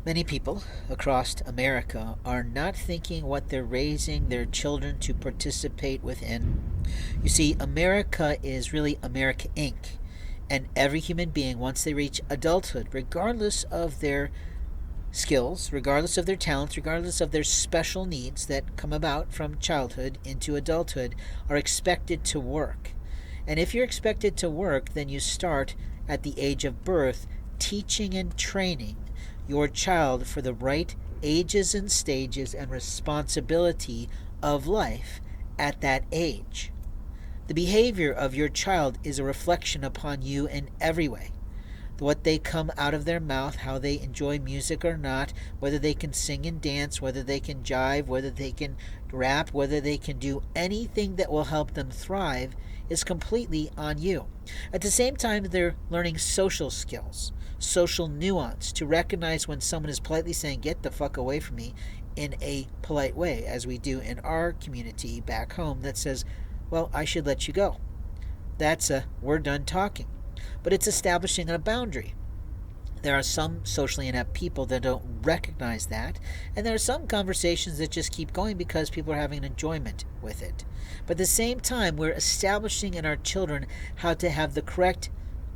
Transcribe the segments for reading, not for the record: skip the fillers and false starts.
Many people across America are not thinking what they're raising their children to participate within. You see, America is really America Inc. And every human being, once they reach adulthood, regardless of their skills, regardless of their talents, regardless of their special needs that come about from childhood into adulthood, are expected to work. And if you're expected to work, then you start at the age of birth teaching and training your child for the right ages and stages and responsibility of life at that age. The behavior of your child is a reflection upon you in every way. What they come out of their mouth, how they enjoy music or not, whether they can sing and dance, whether they can jive, whether they can rap, whether they can do anything that will help them thrive, is completely on you. At the same time, they're learning social skills, social nuance, to recognize when someone is politely saying, "Get the fuck away from me," in a polite way, as we do in our community back home that says, "Well, I should let you go." That's a "we're done talking." But it's establishing a boundary. There are some socially inept people that don't recognize that, and there are some conversations that just keep going because people are having an enjoyment with it. But at the same time, we're establishing in our children how to have the correct,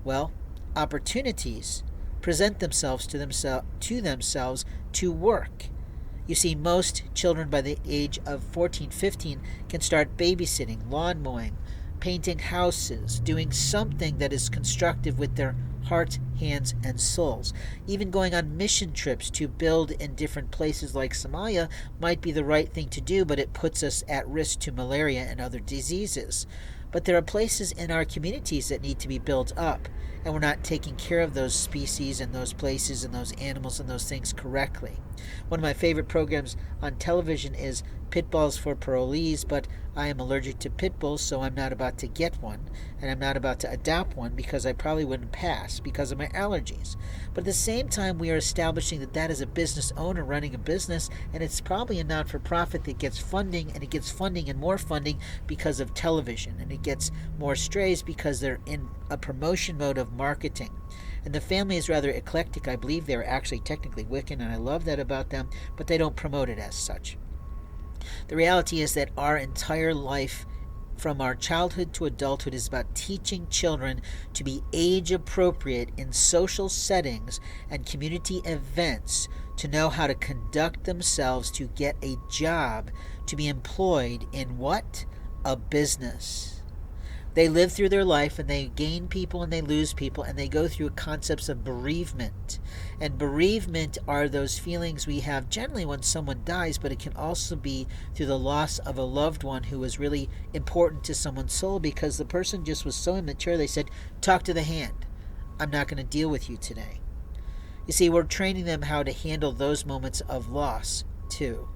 well, opportunities present themselves to themselves to work. You see, most children by the age of 14, 15 can start babysitting, lawn mowing, painting houses, doing something that is constructive with their heart, hands, and souls. Even going on mission trips to build in different places like Somalia might be the right thing to do, but it puts us at risk to malaria and other diseases. But there are places in our communities that need to be built up, and we're not taking care of those species and those places and those animals and those things correctly. One of my favorite programs on television is Pitballs for Parolees, but I am allergic to pit bulls, so I'm not about to get one, and I'm not about to adopt one because I probably wouldn't pass because of my allergies. But at the same time, we are establishing that that is a business owner running a business, and it's probably a not-for-profit that gets funding, and it gets funding and more funding because of television, and it gets more strays because they're in a promotion mode of marketing. And the family is rather eclectic. I believe they're actually technically Wiccan, and I love that about them, but they don't promote it as such. The reality is that our entire life, from our childhood to adulthood, is about teaching children to be age appropriate in social settings and community events, to know how to conduct themselves, to get a job, to be employed in what? A business. They live through their life, and they gain people and they lose people, and they go through concepts of bereavement. And bereavement are those feelings we have generally when someone dies, but it can also be through the loss of a loved one who was really important to someone's soul because the person just was so immature they said, "Talk to the hand. I'm not going to deal with you today." You see, we're training them how to handle those moments of loss too.